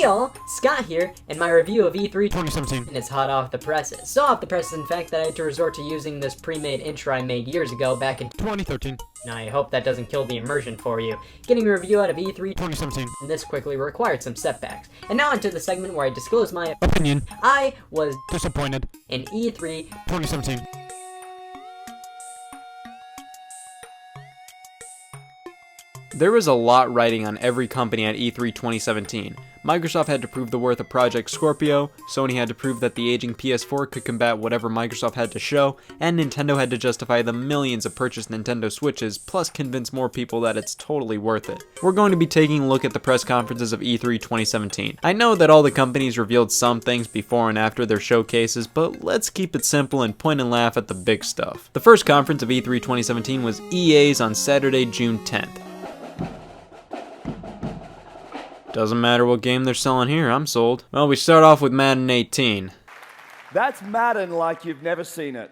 Hey y'all, Scott here, and my review of E3 2017 is hot off the presses. So off the presses, in fact, that I had to resort to using this pre-made intro I made years ago back in 2013. Now I hope that doesn't kill the immersion for you. Getting a review out of E3 2017 this quickly required some setbacks. And now onto the segment where I disclose my opinion. I was disappointed in E3 2017. There was a lot riding on every company at E3 2017. Microsoft had to prove the worth of Project Scorpio, Sony had to prove that the aging PS4 could combat whatever Microsoft had to show, and Nintendo had to justify the millions of purchased Nintendo Switches, plus convince more people that it's totally worth it. We're going to be taking a look at the press conferences of E3 2017. I know that all the companies revealed some things before and after their showcases, but let's keep it simple and point and laugh at the big stuff. The first conference of E3 2017 was EA's on Saturday, June 10th. Doesn't matter what game they're selling here, I'm sold. Well, we start off with Madden 18. That's Madden like you've never seen it.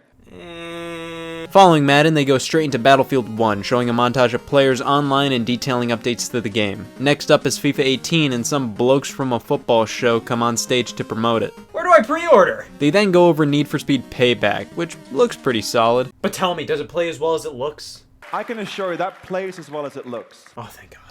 Following Madden, they go straight into Battlefield 1, showing a montage of players online and detailing updates to the game. Next up is FIFA 18, and some blokes from a football show come on stage to promote it. Where do I pre-order? They then go over Need for Speed Payback, which looks pretty solid. But tell me, does it play as well as it looks? I can assure you that plays as well as it looks. Oh, thank God.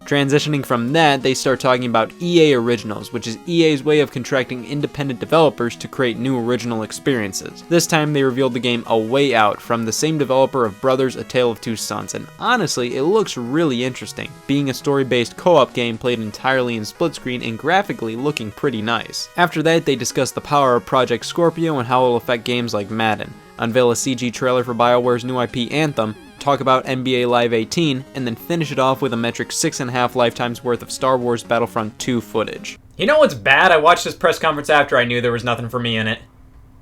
Transitioning from that, they start talking about EA Originals, which is EA's way of contracting independent developers to create new original experiences. This time they revealed the game A Way Out from the same developer of Brothers: A Tale of Two Sons, and honestly, it looks really interesting, being a story-based co-op game played entirely in split screen and graphically looking pretty nice. After that, they discuss the power of Project Scorpio and how it will affect games like Madden, unveil a CG trailer for BioWare's new IP Anthem, talk about NBA Live 18, and then finish it off with a metric 6.5 lifetimes worth of Star Wars Battlefront 2 footage. You know what's bad? I watched this press conference after I knew there was nothing for me in it.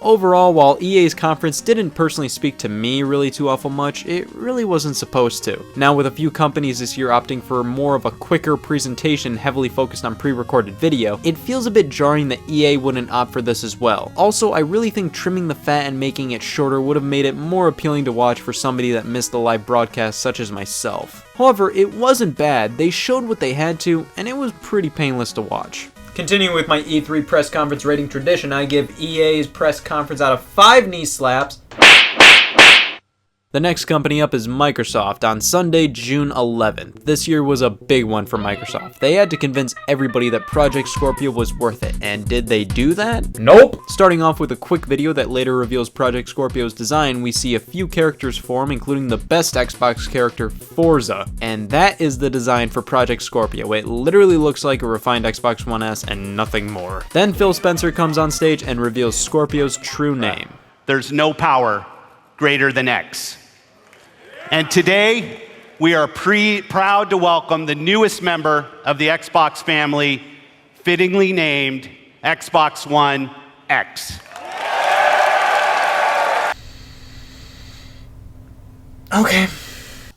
Overall, while EA's conference didn't personally speak to me really too awful much, it really wasn't supposed to. Now, with a few companies this year opting for more of a quicker presentation heavily focused on pre-recorded video, it feels a bit jarring that EA wouldn't opt for this as well. Also, I really think trimming the fat and making it shorter would have made it more appealing to watch for somebody that missed the live broadcast such as myself. However, it wasn't bad, they showed what they had to, and it was pretty painless to watch. Continuing with my E3 press conference rating tradition, I give EA's press conference out of 5 knee slaps. The next company up is Microsoft on Sunday, June 11th. This year was a big one for Microsoft. They had to convince everybody that Project Scorpio was worth it, and did they do that? Nope! Starting off with a quick video that later reveals Project Scorpio's design, we see a few characters form, including the best Xbox character, Forza. And that is the design for Project Scorpio. It literally looks like a refined Xbox One S and nothing more. Then Phil Spencer comes on stage and reveals Scorpio's true name. There's no power greater than X. And today, we are proud to welcome the newest member of the Xbox family, fittingly named Xbox One X. Okay.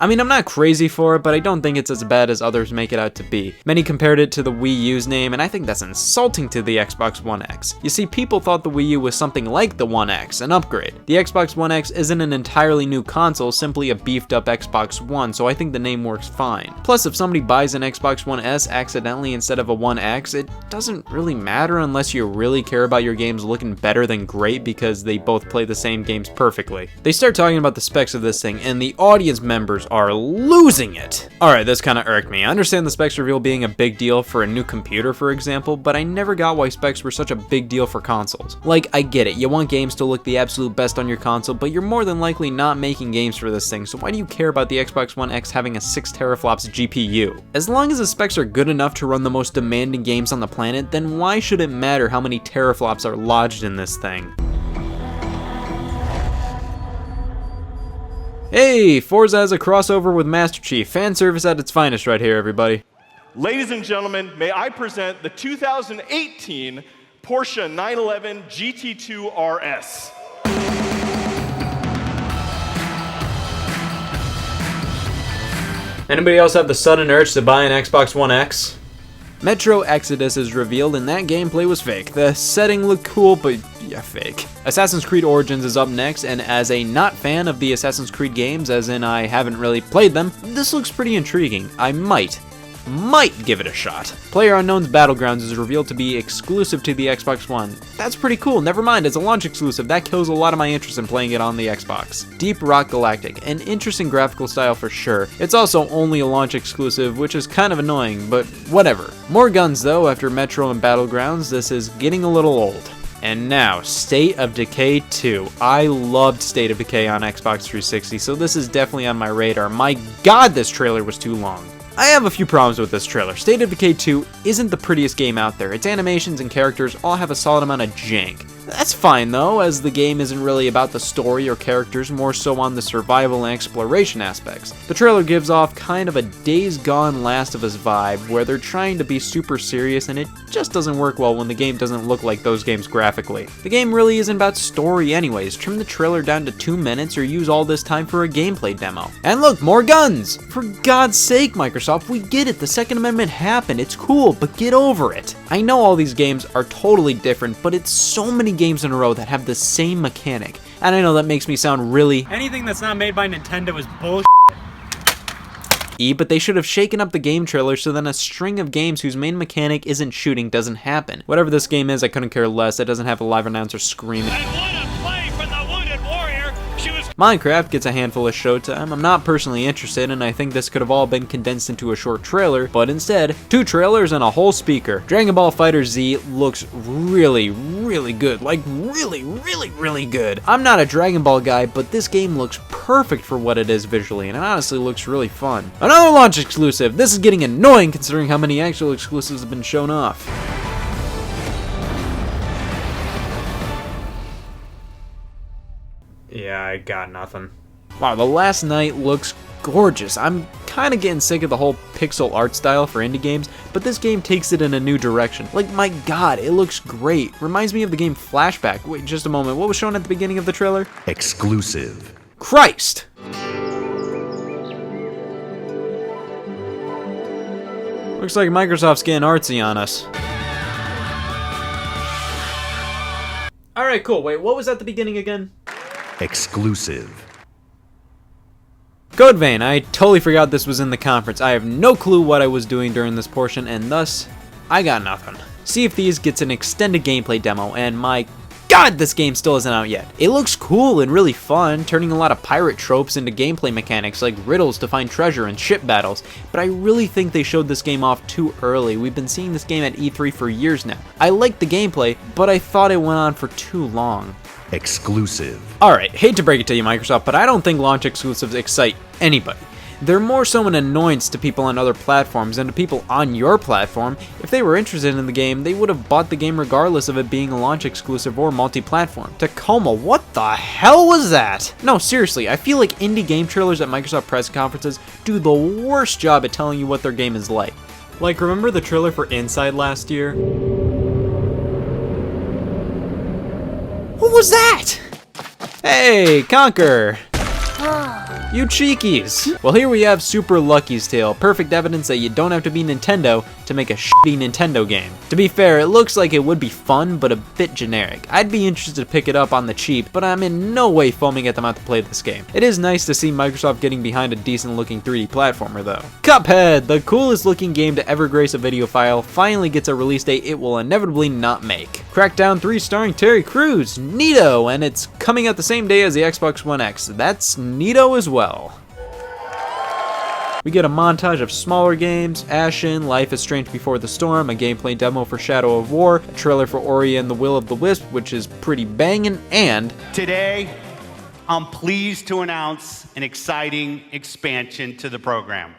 I mean, I'm not crazy for it, but I don't think it's as bad as others make it out to be. Many compared it to the Wii U's name, and I think that's insulting to the Xbox One X. You see, people thought the Wii U was something like the One X, an upgrade. The Xbox One X isn't an entirely new console, simply a beefed up Xbox One, so I think the name works fine. Plus, if somebody buys an Xbox One S accidentally instead of a One X, it doesn't really matter unless you really care about your games looking better than great because they both play the same games perfectly. They start talking about the specs of this thing, and the audience members are losing it. Alright, this kinda irked me. I understand the specs reveal being a big deal for a new computer, for example, but I never got why specs were such a big deal for consoles. Like, I get it, you want games to look the absolute best on your console, but you're more than likely not making games for this thing, so why do you care about the Xbox One X having a 6 teraflops GPU? As long as the specs are good enough to run the most demanding games on the planet, then why should it matter how many teraflops are lodged in this thing? Hey, Forza has a crossover with Master Chief. Fan service at its finest right here, everybody. Ladies and gentlemen, may I present the 2018 Porsche 911 GT2 RS. Anybody else have the sudden urge to buy an Xbox One X? Metro Exodus is revealed and that gameplay was fake. The setting looked cool, but yeah, fake. Assassin's Creed Origins is up next, and as a not fan of the Assassin's Creed games, as in I haven't really played them, this looks pretty intriguing. I might might give it a shot. PlayerUnknown's Battlegrounds is revealed to be exclusive to the Xbox One. That's pretty cool. Never mind, it's a launch exclusive. That kills a lot of my interest in playing it on the Xbox. Deep Rock Galactic, an interesting graphical style for sure. It's also only a launch exclusive, which is kind of annoying, but whatever. More guns though. After Metro and Battlegrounds, this is getting a little old. And now, State of Decay 2. I loved State of Decay on Xbox 360, so this is definitely on my radar. My god, this trailer was too long. I have a few problems with this trailer. State of Decay 2 isn't the prettiest game out there. Its animations and characters all have a solid amount of jank. That's fine though, as the game isn't really about the story or characters, more so on the survival and exploration aspects. The trailer gives off kind of a Days Gone Last of Us vibe, where they're trying to be super serious and it just doesn't work well when the game doesn't look like those games graphically. The game really isn't about story anyways. Trim the trailer down to 2 minutes or use all this time for a gameplay demo. And look, more guns! For God's sake, Microsoft, we get it, the Second Amendment happened, it's cool, but get over it. I know all these games are totally different, but it's so many games in a row that have the same mechanic. And I know that makes me sound really anything that's not made by Nintendo is bullshit. But they should have shaken up the game trailer so then a string of games whose main mechanic isn't shooting doesn't happen. Whatever this game is, I couldn't care less. It doesn't have a live announcer screaming. Minecraft gets a handful of showtime. I'm not personally interested, and I think this could have all been condensed into a short trailer, but instead, 2 trailers and a whole speaker. Dragon Ball FighterZ looks really, really good. Like, really, really, really good. I'm not a Dragon Ball guy, but this game looks perfect for what it is visually, and it honestly looks really fun. Another launch exclusive. This is getting annoying considering how many actual exclusives have been shown off. Yeah, I got nothing. Wow, The Last Night looks gorgeous. I'm kind of getting sick of the whole pixel art style for indie games, but this game takes it in a new direction. Like, my god, it looks great. Reminds me of the game Flashback. Wait, just a moment. What was shown at the beginning of the trailer? Exclusive. Christ! Looks like Microsoft's getting artsy on us. Alright, cool. Wait, what was at the beginning again? Exclusive. CodeVein, I totally forgot this was in the conference. I have no clue what I was doing during this portion, and thus, I got nothing. Sea of Thieves gets an extended gameplay demo, and my god, this game still isn't out yet. It looks cool and really fun, turning a lot of pirate tropes into gameplay mechanics like riddles to find treasure and ship battles, but I really think they showed this game off too early. We've been seeing this game at E3 for years now. I liked the gameplay, but I thought it went on for too long. Exclusive. Alright, hate to break it to you, Microsoft, but I don't think launch exclusives excite anybody. They're more so an annoyance to people on other platforms and to people on your platform. If they were interested in the game, they would have bought the game regardless of it being a launch exclusive or multi-platform. TACOMA, what the hell was that? No, seriously, I feel like indie game trailers at Microsoft press conferences do the worst job at telling you what their game is like. Like, remember the trailer for Inside last year? What was that? Hey, Conquer! You cheekies! Well, here we have Super Lucky's Tale, perfect evidence that you don't have to be Nintendo to make a shitty Nintendo game. To be fair, it looks like it would be fun, but a bit generic. I'd be interested to pick it up on the cheap, but I'm in no way foaming at the mouth to play this game. It is nice to see Microsoft getting behind a decent looking 3D platformer though. Cuphead, the coolest looking game to ever grace a video file, finally gets a release date it will inevitably not make. Crackdown 3 starring Terry Crews, neato, and it's coming out the same day as the Xbox One X. That's neato as well. We get a montage of smaller games, Ashen, Life is Strange Before the Storm, a gameplay demo for Shadow of War, a trailer for Ori and the Will of the Wisp, which is pretty banging, and Today, I'm pleased to announce an exciting expansion to the program.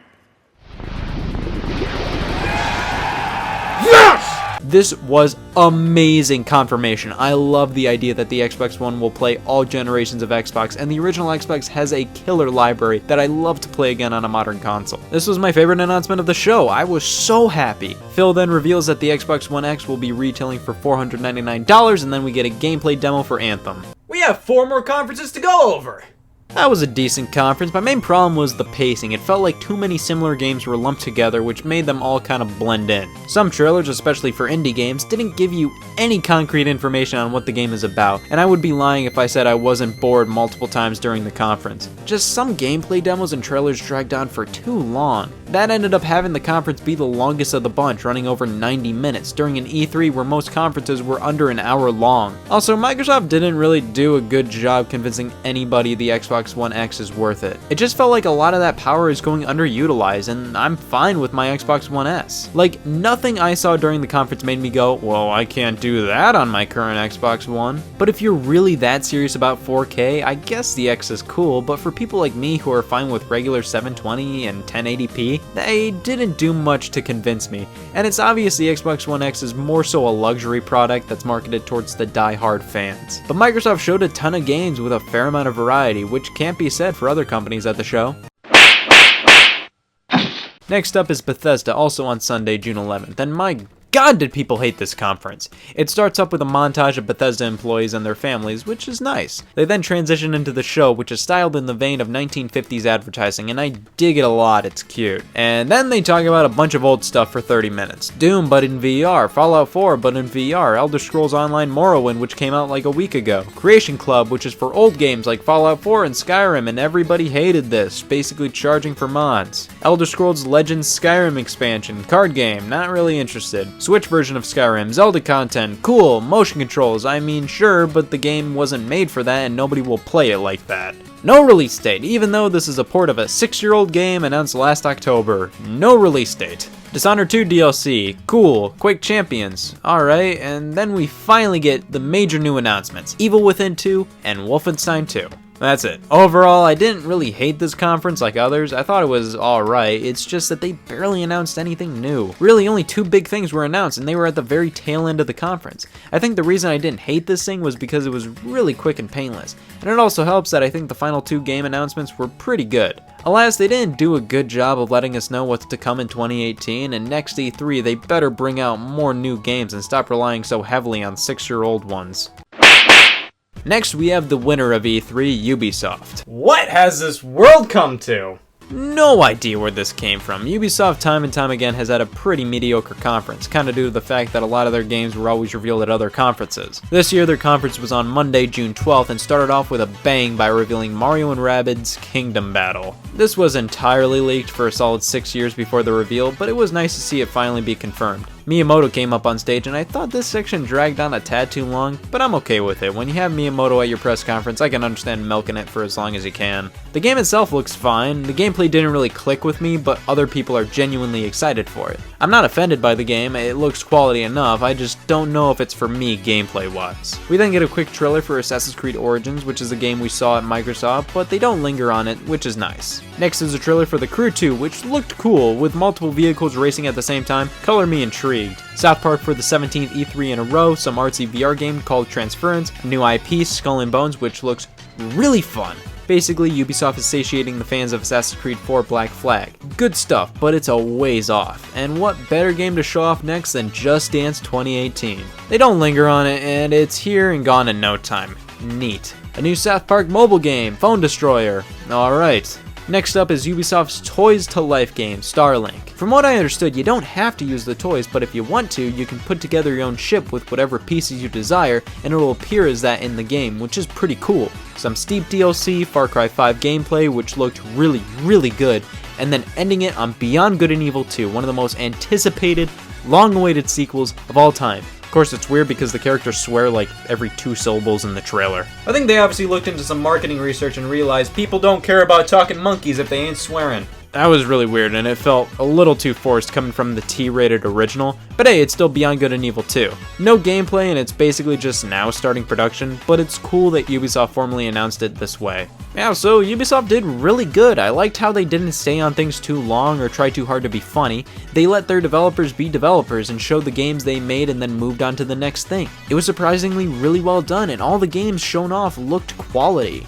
yes! This was amazing confirmation. I love the idea that the Xbox One will play all generations of Xbox, and the original Xbox has a killer library that I love to play again on a modern console. This was my favorite announcement of the show. I was so happy. Phil then reveals that the Xbox One X will be retailing for $499, and then we get a gameplay demo for Anthem. We have 4 more conferences to go over! That was a decent conference. My main problem was the pacing. It felt like too many similar games were lumped together, which made them all kind of blend in. Some trailers, especially for indie games, didn't give you any concrete information on what the game is about, and I would be lying if I said I wasn't bored multiple times during the conference. Just some gameplay demos and trailers dragged on for too long. That ended up having the conference be the longest of the bunch, running over 90 minutes, during an E3 where most conferences were under an hour long. Also, Microsoft didn't really do a good job convincing anybody the Xbox One X is worth it. It just felt like a lot of that power is going underutilized, and I'm fine with my Xbox One S. Like, nothing I saw during the conference made me go, well, I can't do that on my current Xbox One. But if you're really that serious about 4K, I guess the X is cool, but for people like me who are fine with regular 720 and 1080p, they didn't do much to convince me. And it's obvious the Xbox One X is more so a luxury product that's marketed towards the die-hard fans. But Microsoft showed a ton of games with a fair amount of variety, which can't be said for other companies at the show. Next up is Bethesda, also on Sunday, June 11th, and my God, did people hate this conference. It starts up with a montage of Bethesda employees and their families, which is nice. They then transition into the show, which is styled in the vein of 1950s advertising, and I dig it a lot, it's cute. And then they talk about a bunch of old stuff for 30 minutes. Doom, but in VR, Fallout 4, but in VR, Elder Scrolls Online Morrowind, which came out like a week ago, Creation Club, which is for old games like Fallout 4 and Skyrim, and everybody hated this, basically charging for mods. Elder Scrolls Legends Skyrim expansion, card game, not really interested. Switch version of Skyrim, Zelda content, cool, motion controls, I mean sure, but the game wasn't made for that and nobody will play it like that. No release date, even though this is a port of a 6-year-old game announced last October. No release date. Dishonored 2 DLC, cool, Quake CHampions, alright, and then we finally get the major new announcements, Evil Within 2 and Wolfenstein 2. That's it. Overall, I didn't really hate this conference like others. I thought it was alright, it's just that they barely announced anything new. Really, only 2 big things were announced, and they were at the very tail end of the conference. I think the reason I didn't hate this thing was because it was really quick and painless, and it also helps that I think the final 2 game announcements were pretty good. Alas, they didn't do a good job of letting us know what's to come in 2018, and next E3 they better bring out more new games and stop relying so heavily on 6-year-old ones. Next, we have the winner of E3, Ubisoft. What has this world come to? No idea where this came from. Ubisoft time and time again has had a pretty mediocre conference, kinda due to the fact that a lot of their games were always revealed at other conferences. This year their conference was on Monday, June 12th, and started off with a bang by revealing Mario and Rabbids Kingdom Battle. This was entirely leaked for a solid 6 years before the reveal, but it was nice to see it finally be confirmed. Miyamoto came up on stage, and I thought this section dragged on a tad too long, but I'm okay with it. When you have Miyamoto at your press conference, I can understand milking it for as long as you can. The game itself looks fine. The gameplay didn't really click with me, but other people are genuinely excited for it. I'm not offended by the game, it looks quality enough, I just don't know if it's for me gameplay-wise. We then get a quick trailer for Assassin's Creed Origins, which is a game we saw at Microsoft, but they don't linger on it, which is nice. Next is a trailer for The Crew 2, which looked cool, with multiple vehicles racing at the same time. Color me intrigued. South Park for the 17th E3 in a row, some artsy VR game called Transference, a new IP, Skull and Bones, which looks really fun. Basically, Ubisoft is satiating the fans of Assassin's Creed 4 Black Flag. Good stuff, but it's a ways off. And what better game to show off next than Just Dance 2018? They don't linger on it, and it's here and gone in no time. Neat. A new South Park mobile game, Phone Destroyer. Alright. Next up is Ubisoft's Toys to Life game, Starlink. From what I understood, you don't have to use the toys, but if you want to, you can put together your own ship with whatever pieces you desire, and it will appear as that in the game, which is pretty cool. Some steep DLC, Far Cry 5 gameplay, which looked really good, and then ending it on Beyond Good and Evil 2, one of the most anticipated, long-awaited sequels of all time. Of course, it's weird because the characters swear like every 2 syllables in the trailer. I think they obviously looked into some marketing research and realized people don't care about talking monkeys if they ain't swearing. That was really weird, and it felt a little too forced coming from the T-rated original, but hey, it's still Beyond Good and Evil 2. No gameplay, and it's basically just now starting production, but it's cool that Ubisoft formally announced it this way. Yeah, so Ubisoft did really good. I liked how they didn't stay on things too long or try too hard to be funny. They let their developers be developers and showed the games they made and then moved on to the next thing. It was surprisingly really well done, and all the games shown off looked quality.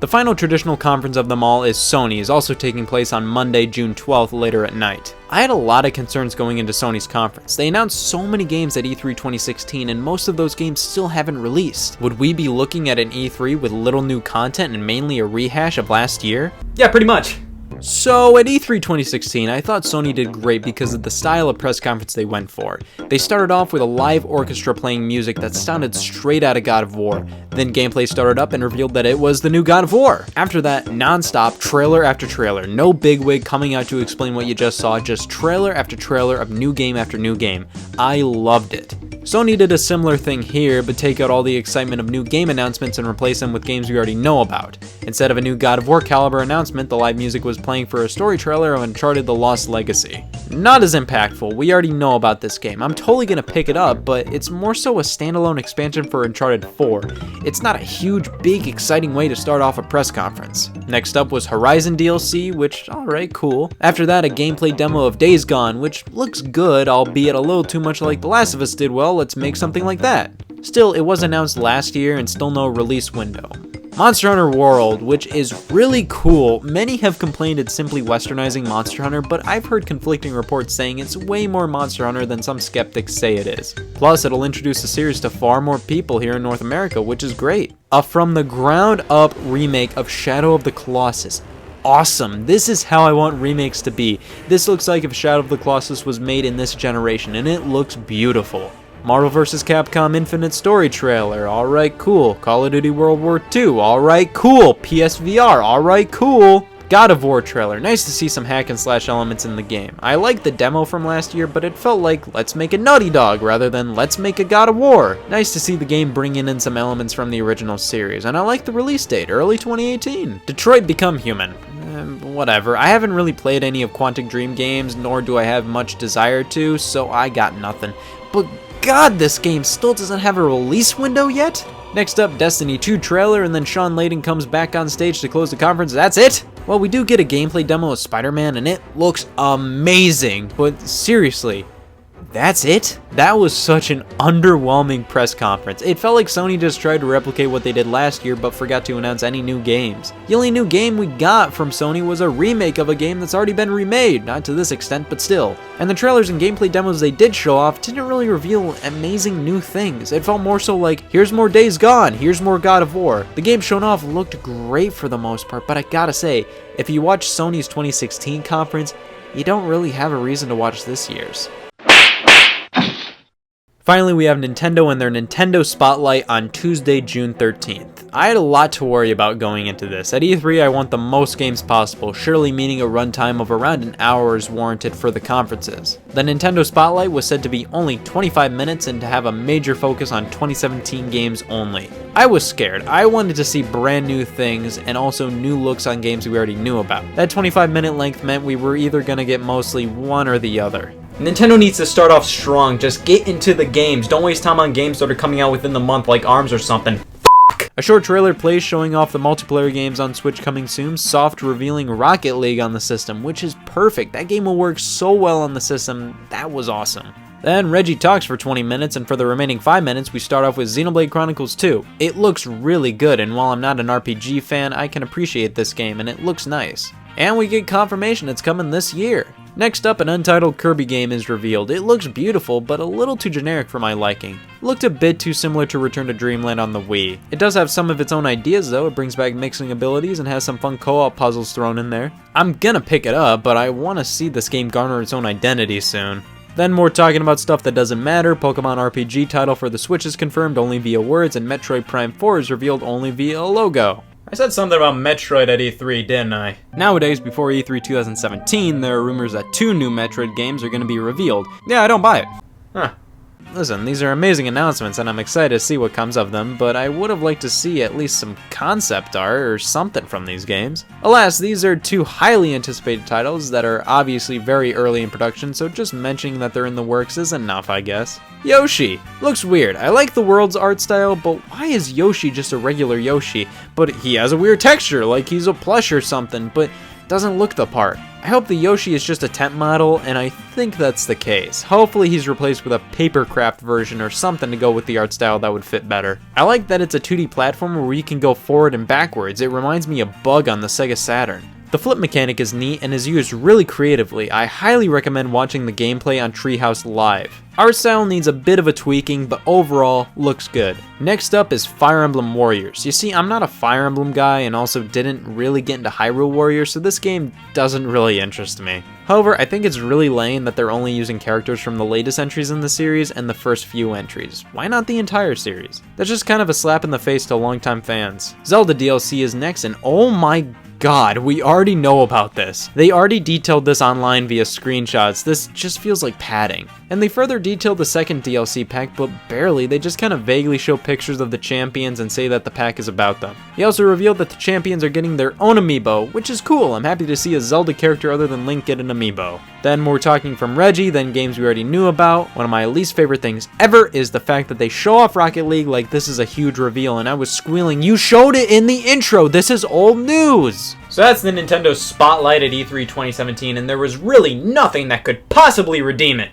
The final traditional conference of them all is Sony's, also taking place on Monday, June 12th, later at night. I had a lot of concerns going into Sony's conference. They announced so many games at E3 2016, and most of those games still haven't released. Would we be looking at an E3 with little new content and mainly a rehash of last year? Yeah, pretty much. So at E3 2016, I thought Sony did great because of the style of press conference they went for. They started off with a live orchestra playing music that sounded straight out of God of War. Then gameplay started up and revealed that it was the new God of War. After that, non-stop trailer after trailer. No bigwig coming out to explain what you just saw, just trailer after trailer of new game after new game. I loved it. Sony did a similar thing here, but take out all the excitement of new game announcements and replace them with games we already know about. Instead of a new God of War caliber announcement, the live music was playing for a story trailer of Uncharted: The Lost Legacy. Not as impactful, we already know about this game. I'm totally gonna pick it up, but it's more so a standalone expansion for Uncharted 4. It's not a huge, big, exciting way to start off a press conference. Next up was Horizon DLC, which, alright, cool. After that, a gameplay demo of Days Gone, which looks good, albeit a little too much like The Last of Us did well. Let's make something like that. Still, it was announced last year and still no release window. Monster Hunter World, which is really cool. Many have complained it's simply westernizing Monster Hunter, but I've heard conflicting reports saying it's way more Monster Hunter than some skeptics say it is. Plus, it'll introduce the series to far more people here in North America, which is great. A from the ground up remake of Shadow of the Colossus. Awesome. This is how I want remakes to be. This looks like if Shadow of the Colossus was made in this generation, and it looks beautiful. Marvel vs. Capcom Infinite Story trailer, alright cool. Call of Duty World War II, alright cool. PSVR, alright cool. God of War trailer, nice to see some hack and slash elements in the game. I liked the demo from last year, but it felt like let's make a Naughty Dog rather than let's make a God of War. Nice to see the game bringing in some elements from the original series, and I like the release date, early 2018. Detroit Become Human. Whatever, I haven't really played any of Quantic Dream games, nor do I have much desire to, so I got nothing. But God, this game still doesn't have a release window yet? Next up, Destiny 2 trailer, and then Sean Layden comes back on stage to close the conference. That's it? Well, we do get a gameplay demo of Spider-Man, and it looks amazing. But seriously, that's it? That was such an underwhelming press conference. It felt like Sony just tried to replicate what they did last year, but forgot to announce any new games. The only new game we got from Sony was a remake of a game that's already been remade, not to this extent, but still. And the trailers and gameplay demos they did show off didn't really reveal amazing new things. It felt more so like, here's more Days Gone, here's more God of War. The game shown off looked great for the most part, but I gotta say, if you watch Sony's 2016 conference, you don't really have a reason to watch this year's. Finally, we have Nintendo and their Nintendo Spotlight on Tuesday, June 13th. I had a lot to worry about going into this. At E3, I want the most games possible, surely meaning a runtime of around an hour is warranted for the conferences. The Nintendo Spotlight was said to be only 25 minutes and to have a major focus on 2017 games only. I was scared. I wanted to see brand new things and also new looks on games we already knew about. That 25-minute length meant we were either gonna get mostly one or the other. Nintendo needs to start off strong. Just get into the games. Don't waste time on games that are coming out within the month like ARMS or something. A short trailer plays showing off the multiplayer games on Switch coming soon, soft revealing Rocket League on the system, which is perfect. That game will work so well on the system, that was awesome. Then Reggie talks for 20 minutes, and for the remaining 5 minutes, we start off with Xenoblade Chronicles 2. It looks really good, and while I'm not an RPG fan, I can appreciate this game, and it looks nice. And we get confirmation it's coming this year. Next up, an untitled Kirby game is revealed. It looks beautiful, but a little too generic for my liking. It looked a bit too similar to Return to Dreamland on the Wii. It does have some of its own ideas though. It brings back mixing abilities and has some fun co-op puzzles thrown in there. I'm gonna pick it up, but I want to see this game garner its own identity soon. Then more talking about stuff that doesn't matter. Pokemon RPG title for the Switch is confirmed only via words, and Metroid Prime 4 is revealed only via a logo. I said something about Metroid at E3, didn't I? Nowadays, before E3 2017, there are rumors that 2 new Metroid games are going to be revealed. Yeah, I don't buy it. Huh. Listen, these are amazing announcements and I'm excited to see what comes of them, but I would have liked to see at least some concept art or something from these games. Alas, these are 2 highly anticipated titles that are obviously very early in production, so just mentioning that they're in the works is enough, I guess. Yoshi! Looks weird. I like the world's art style, but why is Yoshi just a regular Yoshi? But he has a weird texture, like he's a plush or something, but doesn't look the part. I hope the Yoshi is just a temp model, and I think that's the case. Hopefully he's replaced with a papercraft version or something to go with the art style that would fit better. I like that it's a 2D platformer where you can go forward and backwards. It reminds me of Bug on the Sega Saturn. The flip mechanic is neat and is used really creatively. I highly recommend watching the gameplay on Treehouse Live. Art style needs a bit of a tweaking, but overall looks good. Next up is Fire Emblem Warriors. You see, I'm not a Fire Emblem guy and also didn't really get into Hyrule Warriors, so this game doesn't really interest me. However, I think it's really lame that they're only using characters from the latest entries in the series and the first few entries. Why not the entire series? That's just kind of a slap in the face to longtime fans. Zelda DLC is next, and oh my God, we already know about this. They already detailed this online via screenshots. This just feels like padding. And they further detailed the second DLC pack, but barely. They just kind of vaguely show pictures of the champions and say that the pack is about them. They also revealed that the champions are getting their own amiibo, which is cool. I'm happy to see a Zelda character other than Link get an amiibo. Then more talking from Reggie, then games we already knew about. One of my least favorite things ever is the fact that they show off Rocket League like this is a huge reveal, and I was squealing, you showed it in the intro, this is old news! So that's the Nintendo Spotlight at E3 2017, and there was really nothing that could possibly redeem it.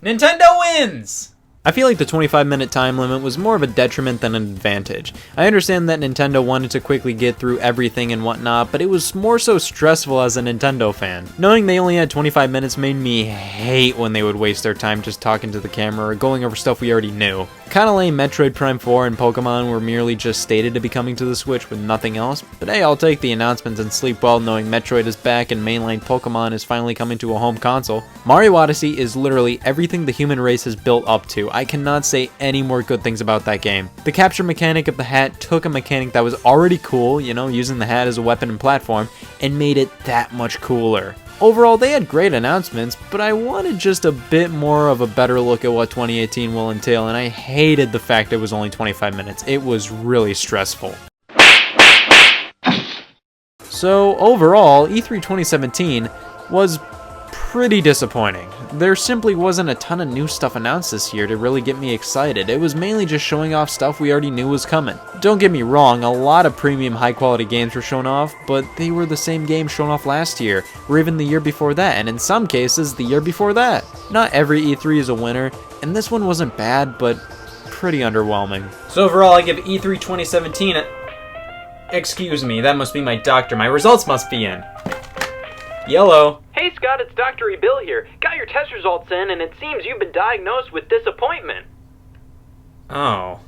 Nintendo wins! I feel like the 25-minute time limit was more of a detriment than an advantage. I understand that Nintendo wanted to quickly get through everything and whatnot, but it was more so stressful as a Nintendo fan. Knowing they only had 25 minutes made me hate when they would waste their time just talking to the camera or going over stuff we already knew. Kinda lame Metroid Prime 4 and Pokemon were merely just stated to be coming to the Switch with nothing else, but hey, I'll take the announcements and sleep well knowing Metroid is back and mainline Pokemon is finally coming to a home console. Mario Odyssey is literally everything the human race has built up to. I cannot say any more good things about that game. The capture mechanic of the hat took a mechanic that was already cool, you know, using the hat as a weapon and platform, and made it that much cooler. Overall, they had great announcements, but I wanted just a bit more of a better look at what 2018 will entail, and I hated the fact it was only 25 minutes. It was really stressful. So overall, E3 2017 was pretty disappointing. There simply wasn't a ton of new stuff announced this year to really get me excited. It was mainly just showing off stuff we already knew was coming. Don't get me wrong, a lot of premium high quality games were shown off, but they were the same games shown off last year, or even the year before that, and in some cases, the year before that. Not every E3 is a winner, and this one wasn't bad, but pretty underwhelming. So overall, I give E3 2017 a... Excuse me, that must be my doctor. My results must be in. Yellow. Hey Scott, it's Dr. Bill here. Got your test results in, and it seems you've been diagnosed with disappointment. Oh.